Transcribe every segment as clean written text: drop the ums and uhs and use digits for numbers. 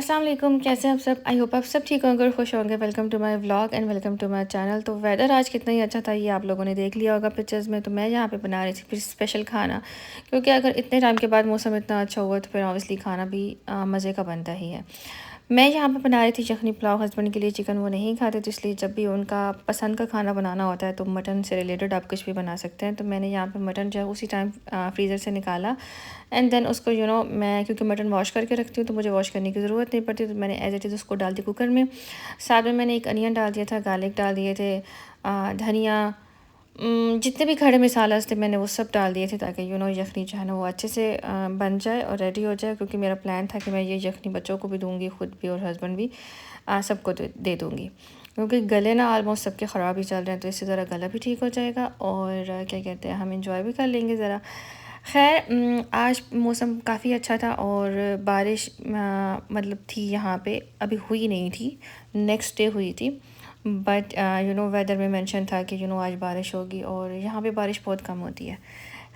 अस्सलाम वालेकुम, कैसे हैं आप सब। आई होप आप सब ठीक होंगे और खुश होंगे। Welcome to my vlog and welcome to my channel. तो वेदर आज कितना ही अच्छा था ये आप लोगों ने देख लिया होगा पिक्चर्स में। तो मैं यहाँ पे बना रही थी फिर स्पेशल खाना, क्योंकि अगर इतने टाइम के बाद मौसम इतना अच्छा हुआ तो फिर ऑब्वियसली खाना भी मज़े का बनता ही है। मैं यहाँ पे बना रही थी यखनी पुलाव। हस्बैंड के लिए चिकन वो नहीं खाते, तो इसलिए जब भी उनका पसंद का खाना बनाना होता है तो मटन से रिलेटेड आप कुछ भी बना सकते हैं। तो मैंने यहाँ पे मटन जो है उसी टाइम फ्रीज़र से निकाला एंड देन उसको मैं क्योंकि मटन वॉश करके रखती हूँ तो मुझे वॉश करने की ज़रूरत नहीं पड़ती। तो मैंने एज इट इज़ उसको डाल दी कुकर में। साथ में मैंने एक अनियन डाल दिया था, गार्लिक डाल दिए थे, धनिया, जितने भी खड़े मसाला थे मैंने वो सब डाल दिए थे, ताकि यखनी जो है ना वो अच्छे से बन जाए और रेडी हो जाए। क्योंकि मेरा प्लान था कि मैं ये यखनी बच्चों को भी दूँगी, ख़ुद भी और हस्बैंड भी सबको दे दूँगी। क्योंकि गले ना ऑलमोस्ट सबके ख़राब ही चल रहे हैं, तो इससे ज़रा गला भी ठीक हो जाएगा और क्या कहते हैं हम इंजॉय भी कर लेंगे ज़रा। खैर आज मौसम काफ़ी अच्छा था और बारिश मतलब थी यहाँ पे, अभी हुई नहीं थी, नेक्स्ट डे हुई थी। बट वेदर में मेंशन था कि आज बारिश होगी और यहाँ पे बारिश बहुत कम होती है।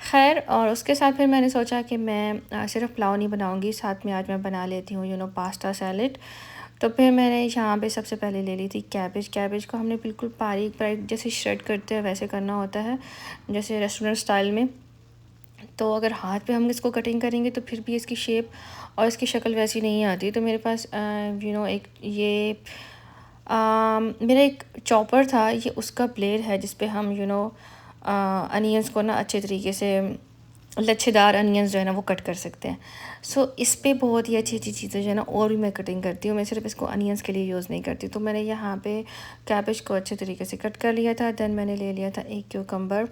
खैर, और उसके साथ फिर मैंने सोचा कि मैं सिर्फ पुलाव नहीं बनाऊँगी, साथ में आज मैं बना लेती हूँ पास्ता सैलेड। तो फिर मैंने यहाँ पे सबसे पहले ले ली थी कैबेज। कैबेज को हमने बिल्कुल बारीक बारीक जैसे श्रेड करते हैं वैसे करना होता है, जैसे रेस्टोरेंट स्टाइल में। तो अगर हाथ पे हम इसको कटिंग करेंगे तो फिर भी इसकी शेप और इसकी शक्ल वैसी नहीं आती। तो मेरे पास एक ये मेरा एक चॉपर था, ये उसका ब्लेड है जिस पे हम अनियंस को ना अच्छे तरीके से लच्छेदार अनियंस जो है ना वो कट कर सकते हैं। सो इस पे बहुत ही अच्छी अच्छी चीज़ें जो है ना और भी मैं कटिंग करती हूँ, मैं सिर्फ इसको अनियंस के लिए यूज़ नहीं करती। तो मैंने यहाँ पे कैबेज को अच्छे तरीके से कट कर लिया था। देन मैंने ले लिया था एक क्यूकम्बर।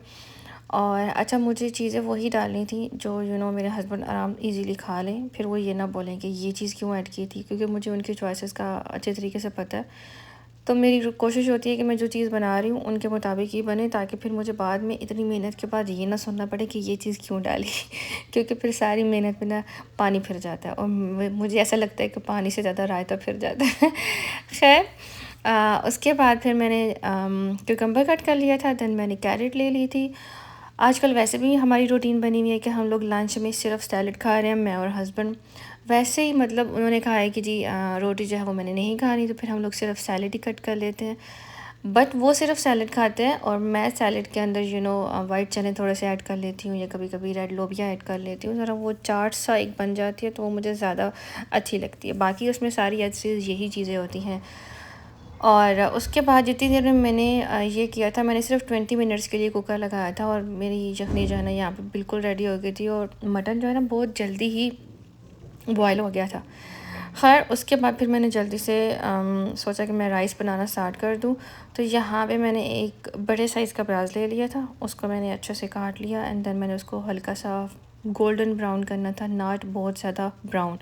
और अच्छा, मुझे चीज़ें वही डालनी थी जो मेरे हस्बैंड आराम इजीली खा लें, फिर वो ये ना बोलें कि ये चीज़ क्यों ऐड की थी, क्योंकि मुझे उनकी चॉइसेस का अच्छे तरीके से पता है। तो मेरी कोशिश होती है कि मैं जो चीज़ बना रही हूँ उनके मुताबिक ही बने, ताकि फिर मुझे बाद में इतनी मेहनत के बाद ये ना सुनना पड़े कि ये चीज़ क्यों डाली क्योंकि फिर सारी मेहनत में ना पानी फिर जाता है और मुझे ऐसा लगता है कि पानी से ज़्यादा रायता फिर जाता है खैर, उसके बाद फिर मैंने क्यूकम्बर कट कर लिया था। देन मैंने कैरेट ले ली थी। आजकल वैसे भी हमारी रूटीन बनी हुई है कि हम लोग लंच में सिर्फ सैलड खा रहे हैं, मैं और हस्बैंड। वैसे ही मतलब उन्होंने कहा है कि जी रोटी जो है वो मैंने नहीं खानी, तो फिर हम लोग सिर्फ सैलड ही कट कर लेते हैं। बट वो सिर्फ सैलड खाते हैं और मैं सैलड के अंदर वाइट चने थोड़े से ऐड कर लेती हूँ, या कभी कभी रेड लोबिया ऐड कर लेती हूँ। ज़रा वो चाट सा एक बन जाती है तो वो मुझे ज़्यादा अच्छी लगती है। बाकी उसमें सारी ऐसी यही चीज़ें होती हैं। और उसके बाद जितनी देर में मैंने ये किया था, मैंने सिर्फ 20 मिनट्स के लिए कुकर लगाया था और मेरी यखनी जो है ना यहाँ पे बिल्कुल रेडी हो गई थी और मटन जो है ना बहुत जल्दी ही बॉयल हो गया था। खैर, उसके बाद फिर मैंने जल्दी से सोचा कि मैं राइस बनाना स्टार्ट कर दूँ। तो यहाँ पे मैंने एक बड़े साइज़ का प्याज ले लिया था, उसको मैंने अच्छे से काट लिया एंड देन मैंने उसको हल्का सा गोल्डन ब्राउन करना था, नॉट बहुत ज़्यादा ब्राउन।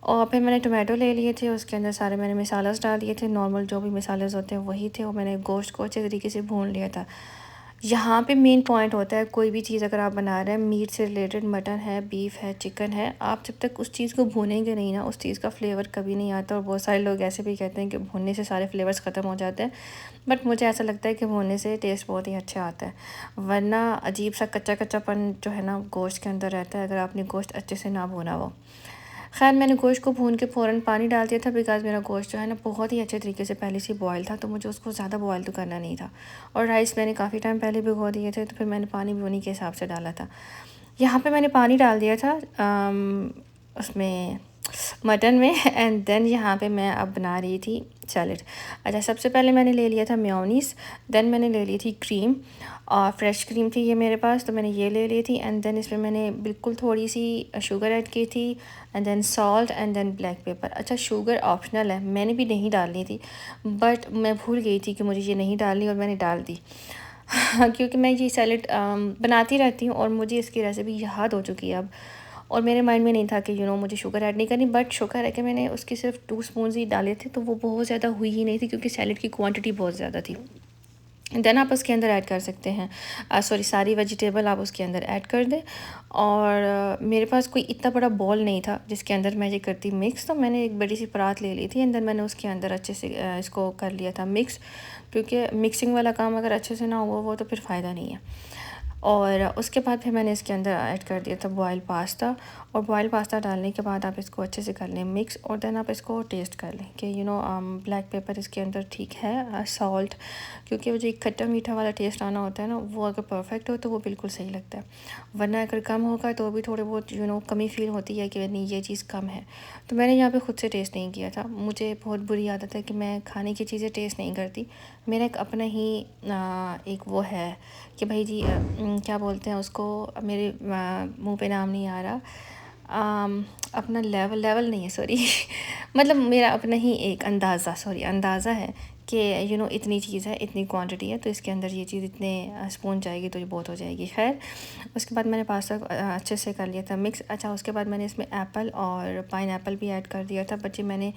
और फिर मैंने टोमेटो ले लिए थे, उसके अंदर सारे मैंने मसालास डाल दिए थे, नॉर्मल जो भी मसालेस होते हैं वही थे, और मैंने गोश्त को अच्छे तरीके से भून लिया था। यहाँ पे मेन पॉइंट होता है, कोई भी चीज़ अगर आप बना रहे हैं मीट से रिलेटेड, मटन है, बीफ है, चिकन है, आप जब तक उस चीज़ को भूनेंगे नहीं ना, उस चीज़ का फ्लेवर कभी नहीं आता। और बहुत सारे लोग ऐसे भी कहते हैं कि भूनने से सारे फ्लेवर्स ख़त्म हो जाते हैं, बट मुझे ऐसा लगता है कि भूनने से टेस्ट बहुत ही अच्छा आता है। वरना अजीब सा कच्चा कच्चापन जो है ना गोश्त के अंदर रहता है, अगर आपने गोश्त अच्छे से ना भूना हो। खैर, मैंने गोश्त को भून के फ़ौरन पानी डाल दिया था, बिकॉज़ मेरा गोश्त जो है ना बहुत ही अच्छे तरीके से पहले से बॉयल था, तो मुझे उसको ज़्यादा बॉयल तो करना नहीं था। और राइस मैंने काफ़ी टाइम पहले भिगो दिए थे, तो फिर मैंने पानी भी उन्हीं के हिसाब से डाला था। यहाँ पे मैंने पानी डाल दिया था उसमें मटन में एंड देन यहाँ पे मैं अब बना रही थी सैलेड। अच्छा, सबसे पहले मैंने ले लिया था मेयोनीज़, देन मैंने ले ली थी क्रीम, और फ्रेश क्रीम थी ये मेरे पास, तो मैंने ये ले ली थी। एंड देन इसमें मैंने बिल्कुल थोड़ी सी शुगर ऐड की थी, and then salt and then black pepper. अच्छा, शुगर ऑप्शनल है, मैंने भी नहीं डालनी थी, बट मैं भूल गई थी कि मुझे ये नहीं डालनी और मैंने डाल दी क्योंकि मैं ये सैलेड बनाती रहती हूँ और मुझे इसकी रेसिपी याद हो चुकी है अब, और मेरे माइंड में नहीं था कि मुझे शुगर ऐड नहीं करनी। बट शुगर है कि मैंने उसकी सिर्फ 2 स्पून ही डाले थे, तो वो बहुत ज़्यादा हुई ही नहीं थी, क्योंकि सैलेड की क्वांटिटी बहुत ज़्यादा थी। देन आप उसके अंदर ऐड कर सकते हैं सॉरी, सारी वेजिटेबल आप उसके अंदर ऐड कर दें। और मेरे पास कोई इतना बड़ा बॉल नहीं था जिसके अंदर मैं ये करती मिक्स, तो मैंने एक बड़ी सी परात ले ली थी एंड देन मैंने उसके अंदर अच्छे से इसको कर लिया था मिक्स, क्योंकि मिक्सिंग वाला काम अगर अच्छे से ना हुआ वो तो फिर फ़ायदा नहीं है। और उसके बाद फिर मैंने इसके अंदर ऐड कर दिया था बॉयल पास्ता, और बॉयल पास्ता डालने के बाद आप इसको अच्छे से कर लें मिक्स, और देन आप इसको टेस्ट कर लें कि ब्लैक पेपर इसके अंदर ठीक है, सॉल्ट, क्योंकि वो जो एक खट्टा मीठा वाला टेस्ट आना होता है ना, वो अगर परफेक्ट हो तो वो बिल्कुल सही लगता है, वरना अगर कम होगा तो भी थोड़े बहुत कमी फील होती है कि नहीं ये चीज़ कम है। तो मैंने यहाँ पे ख़ुद से टेस्ट नहीं किया था। मुझे बहुत बुरी आदत है कि मैं खाने की चीज़ें टेस्ट नहीं करती। मेरा एक अपना ही एक वो है कि भाई जी क्या बोलते हैं उसको, मेरे मुंह पे नाम नहीं आ रहा, अपना लेवल लेवल नहीं है सॉरी मतलब मेरा अपना ही एक अंदाज़ा है कि इतनी चीज़ है, इतनी क्वांटिटी है, तो इसके अंदर ये चीज़ इतने स्पून जाएगी तो ये बहुत हो जाएगी। खैर उसके बाद मैंने पास्ता अच्छे से कर लिया था मिक्स। अच्छा, उसके बाद मैंने इसमें एप्पल और पाइनएप्पल भी ऐड कर दिया था, बच्चे मैंने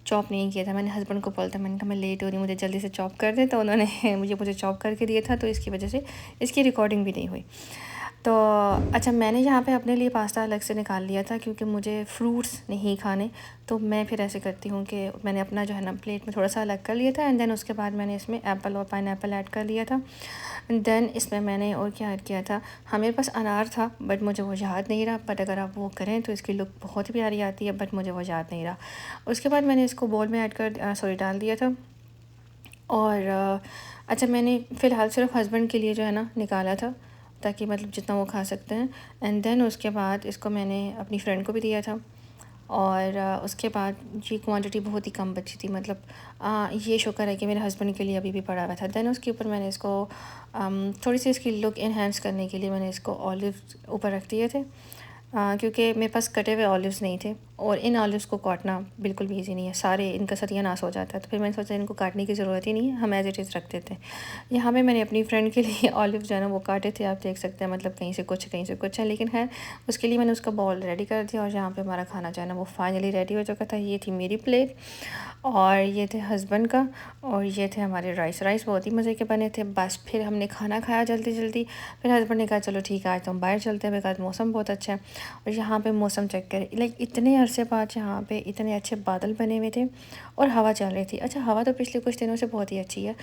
चॉप नहीं किया था। मैंने हस्बैंड को बोला था, मैंने कहा मैं लेट हो रही हूँ, मुझे जल्दी से चॉप कर दे, तो उन्होंने मुझे चॉप करके दिया था, तो इसकी वजह से इसकी रिकॉर्डिंग भी नहीं हुई। तो अच्छा, मैंने यहाँ पे अपने लिए पास्ता अलग से निकाल लिया था क्योंकि मुझे फ्रूट्स नहीं खाने, तो मैं फिर ऐसे करती हूँ कि मैंने अपना जो है ना प्लेट में थोड़ा सा अलग कर लिया था, एंड देन उसके बाद मैंने इसमें एप्पल और पाइनएप्पल ऐड कर लिया था। एंड देन इसमें मैंने और क्या ऐड किया था, हाँ मेरे पास अनार था बट मुझे वो याद नहीं रहा, बट अगर आप वो करें तो इसकी लुक बहुत ही प्यारी आती है, बट मुझे वो याद नहीं रहा। उसके बाद मैंने इसको बोल में ऐड कर डाल दिया था। और अच्छा, मैंने फ़िलहाल सिर्फ हस्बैंड के लिए जो है ना निकाला था, ताकि मतलब जितना वो खा सकते हैं। एंड देन उसके बाद इसको मैंने अपनी फ्रेंड को भी दिया था, और उसके बाद ये क्वांटिटी बहुत ही कम बची थी, मतलब ये शुक्र है कि मेरे हस्बैंड के लिए अभी भी पड़ा हुआ था। देन उसके ऊपर मैंने इसको थोड़ी सी इसकी लुक इन्हेंस करने के लिए मैंने इसको ऑलिव ऊपर रख दिए थे, क्योंकि मेरे पास कटे हुए ऑलिव्स नहीं थे, और इन ऑलिव्स को काटना बिल्कुल भी ईजी नहीं है, सारे इनका सत्यानाश हो जाता है। तो फिर मैंने सोचा इनको काटने की ज़रूरत ही नहीं है, हम एज इट इज़ रख देते हैं। यहाँ पे मैंने अपनी फ्रेंड के लिए ऑलिव जो है ना वो काटे थे, आप देख सकते हैं, मतलब कहीं से कुछ है, लेकिन है उसके लिए मैंने उसका बॉल रेडी कर दिया। और यहाँ पे हमारा खाना जो है ना वो फाइनली रेडी हो चुका था। ये थी मेरी प्लेट, और ये थे हस्बैंड का, और ये थे हमारे राइस बहुत ही मज़े के बने थे। बस फिर हमने खाना खाया जल्दी जल्दी। फिर हस्बैंड ने कहा चलो ठीक है आज तो हम बाहर चलते हैं, बिकॉज मौसम बहुत अच्छा है। और यहाँ पे मौसम चेक करें, लाइक इतने अरसे बाद यहाँ पे इतने अच्छे बादल बने हुए थे और हवा चल रही थी। अच्छा, हवा तो पिछले कुछ दिनों से बहुत ही अच्छी है,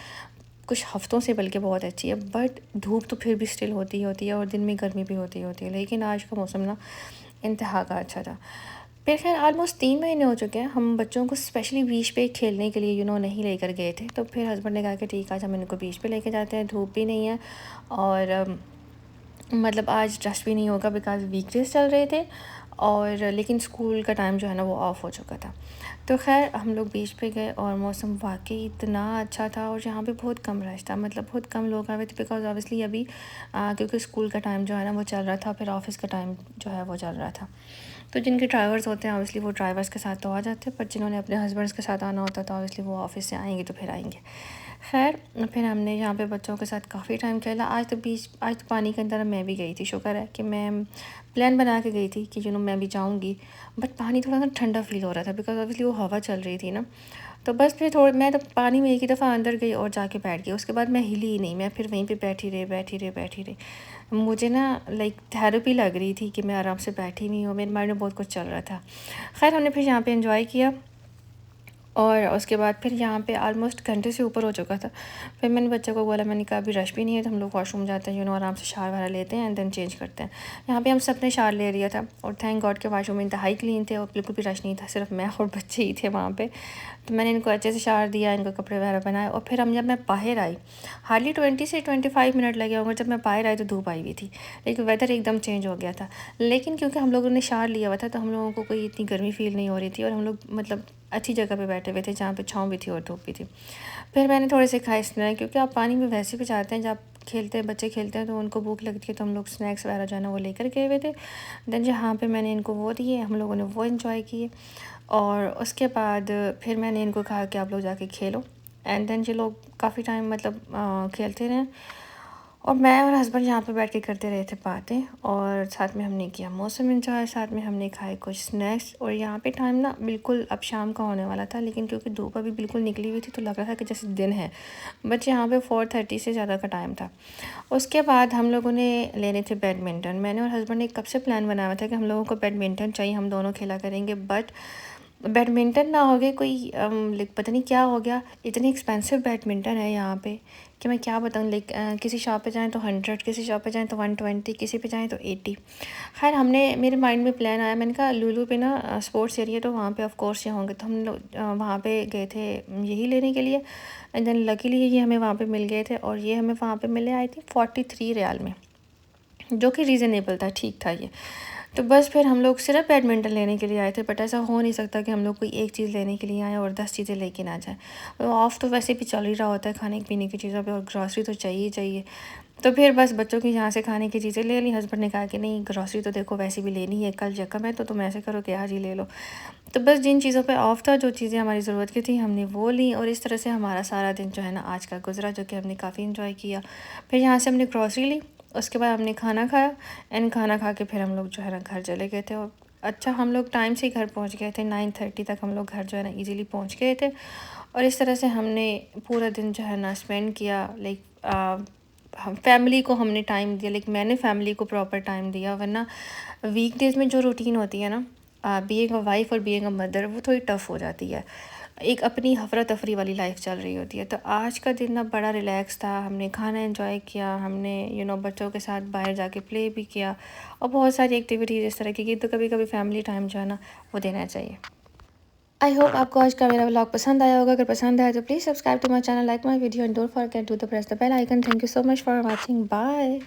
कुछ हफ्तों से बल्कि बहुत अच्छी है, बट धूप तो फिर भी स्टिल होती है और दिन में गर्मी भी होती है। लेकिन आज का मौसम ना इंतहा का अच्छा था। फिर खैर ऑलमोस्ट 3 महीने हो चुके हैं, हम बच्चों को स्पेशली बीच पे खेलने के लिए नहीं लेकर गए थे। तो फिर हस्बैंड ने कहा कि ठीक है आज हम इनको बीच पे लेके जाते हैं, धूप भी नहीं है, और मतलब आज रश भी नहीं होगा, बिकॉज वीकडेज चल रहे थे, और लेकिन स्कूल का टाइम जो है ना वो ऑफ़ हो चुका था। तो खैर हम लोग बीच पे गए, और मौसम वाकई इतना अच्छा था, और यहाँ पे बहुत कम रश था, मतलब बहुत कम लोग आए थे, बिकॉज ऑब्वियसली अभी क्योंकि स्कूल का टाइम जो है ना वो चल रहा था, फिर ऑफिस का टाइम जो है वो चल रहा था। तो जिनके ड्राइवर्स होते हैं ऑब्वियसली वो ड्राइवर्स के साथ तो आ जाते हैं, पर जिन्होंने अपने हस्बैंड्स के साथ आना होता है तो ऑब्वियसली वो ऑफिस से आएंगे तो फिर आएंगे। खैर फिर हमने यहाँ पे बच्चों के साथ काफ़ी टाइम खेला। आज तो पानी के अंदर मैं भी गई थी, शुक्र है कि मैं प्लान बना के गई थी कि मैं भी जाऊँगी, बट पानी थोड़ा सा ठंडा फील हो रहा था, बिकॉज ऑब्वियसली वो हवा चल रही थी ना। तो बस फिर मैं तो पानी में एक ही दफ़ा अंदर गई और जाके बैठ गई, उसके बाद मैं हिली ही नहीं, मैं फिर वहीं पे बैठी रही। मुझे ना लाइक थेरेपी लग रही थी कि मैं आराम से बैठी हुई हूँ, मेरे माइंड में बहुत कुछ चल रहा था। खैर हमने फिर यहाँ पे एंजॉय किया, और उसके बाद फिर यहाँ पे ऑलमोस्ट घंटे से ऊपर हो चुका था। फिर मैंने बच्चे को बोला, मैंने कहा अभी रश भी नहीं है तो हम लोग वॉशरूम जाते हैं, आराम से शावर वगैरह लेते हैं एंड देन चेंज करते हैं। यहाँ पे हम सब ने शावर ले लिया था, और थैंक गॉड के वॉशरूम इंतहाई क्लीन थे और बिल्कुल भी रश नहीं था, सिर्फ मैं और बच्चे ही थे वहाँ पर। तो मैंने इनको अच्छे से शावर दिया, इनको कपड़े वगैरह बनाए, और फिर जब मैं बाहर आई, हार्डली 20 से 25 मिनट लगे होंगे, जब मैं बाहर आई तो धूप आई हुई थी, लेकिन वेदर एकदम चेंज हो गया था। लेकिन क्योंकि हम लोगों ने शावर लिया हुआ था तो हम लोगों को कोई इतनी गर्मी फील नहीं हो रही थी, और हम लोग मतलब अच्छी जगह पे बैठे हुए थे जहाँ पे छाँव भी थी और धूप भी थी। फिर मैंने थोड़े से खाए स्नैक, क्योंकि आप पानी में वैसे भी जाते हैं, जब खेलते हैं बच्चे खेलते हैं तो उनको भूख लगती है, तो हम लोग स्नैक्स वगैरह जो है ना वो लेकर गए हुए थे। देन जहाँ पे मैंने इनको वो दिए, हम लोगों ने वो इन्जॉय किए, और उसके बाद फिर मैंने इनको कहा कि आप लोग जाके खेलो। एंड देन ये लोग काफ़ी टाइम मतलब खेलते रहे, और मैं और हस्बैंड यहाँ पे बैठ के करते रहे थे बातें, और साथ में हमने किया मौसम एंजॉय, साथ में हमने खाए कुछ स्नैक्स। और यहाँ पे टाइम ना बिल्कुल अब शाम का होने वाला था, लेकिन क्योंकि धूप अभी बिल्कुल निकली हुई थी तो लग रहा था कि जैसे दिन है, बट यहाँ पे 4:30 से ज़्यादा का टाइम था। उसके बाद हम लोगों ने लेने थे बैडमिंटन। मैंने और हस्बैंड ने कब से प्लान बनाया था कि हम लोगों को बैडमिंटन चाहिए, हम दोनों खेला करेंगे, बट बैडमिंटन ना हो गए कोई लाइक पता नहीं क्या हो गया, इतनी एक्सपेंसिव बैडमिंटन है यहाँ पे कि मैं क्या बताऊँ। लाइक किसी शॉप पे जाएँ तो 100, किसी शॉप पे जाएँ तो 120, किसी पे जाएँ तो 80। खैर हमने मेरे माइंड में प्लान आया, मैंने कहा लुलु पे ना स्पोर्ट्स एरिया, तो वहाँ पे ऑफ कोर्स ये होंगे, तो हम लोग वहाँ पे गए थे यही लेने के लिए। एंड देन लकीली ये हमें वहाँ पे मिल गए थे, और ये हमें वहाँ पे मिले आई थिंक 43 रियाल में, जो कि रीज़नेबल था, ठीक था ये। तो बस फिर हम लोग सिर्फ बैडमिंटन लेने के लिए आए थे, बट ऐसा हो नहीं सकता कि हम लोग कोई एक चीज़ लेने के लिए आए और 10 चीज़ें लेके ना जाएं। तो ऑफ़ तो वैसे भी चल ही रहा होता है खाने पीने की चीज़ों पे, और ग्रॉसरी तो चाहिए ही चाहिए। तो फिर बस बच्चों की यहाँ से खाने की चीज़ें ले ली। हस्बैंड ने कहा कि नहीं, ग्रॉसरी तो देखो वैसे भी लेनी है, कल यकम है, तो तुम ऐसे करो कि आज ही ले लो। तो बस जिन चीज़ों पे ऑफ था, जो चीज़ें हमारी ज़रूरत की थी, हमने वो ली, और इस तरह से हमारा सारा दिन जो है ना आज का गुजरा, जो कि हमने काफ़ी इन्जॉय किया। फिर यहाँ से हमने ग्रॉसरी ली, उसके बाद हमने खाना खाया, एंड खाना खा के फिर हम लोग जो है ना घर चले गए थे। और अच्छा, हम लोग टाइम से ही घर पहुँच गए थे, 9:30 तक हम लोग घर जो है ना ईज़िली पहुँच गए थे। और इस तरह से हमने पूरा दिन जो है ना स्पेंड किया। लाइक हम फैमिली को हमने टाइम दिया, लाइक मैंने फैमिली को प्रॉपर टाइम दिया। वरना वीकडेज़ में जो रूटीन होती है ना, बीइंग अ वाइफ़ और बीइंग अ मदर, वो थोड़ी टफ़ हो जाती है। एक अपनी हफ़रा तफरी वाली लाइफ चल रही होती है। तो आज का दिन ना बड़ा रिलैक्स था, हमने खाना एंजॉय किया, हमने बच्चों के साथ बाहर जाके प्ले भी किया, और बहुत सारी एक्टिविटीज़ इस तरह की। तो कभी कभी फैमिली टाइम जो है ना वो देना चाहिए। आई होप आपको आज का मेरा व्लॉग पसंद आया होगा। अगर पसंद आया तो please subscribe to my channel, like my video, and don't forget to the press the bell icon. Thank you so much for watching, bye.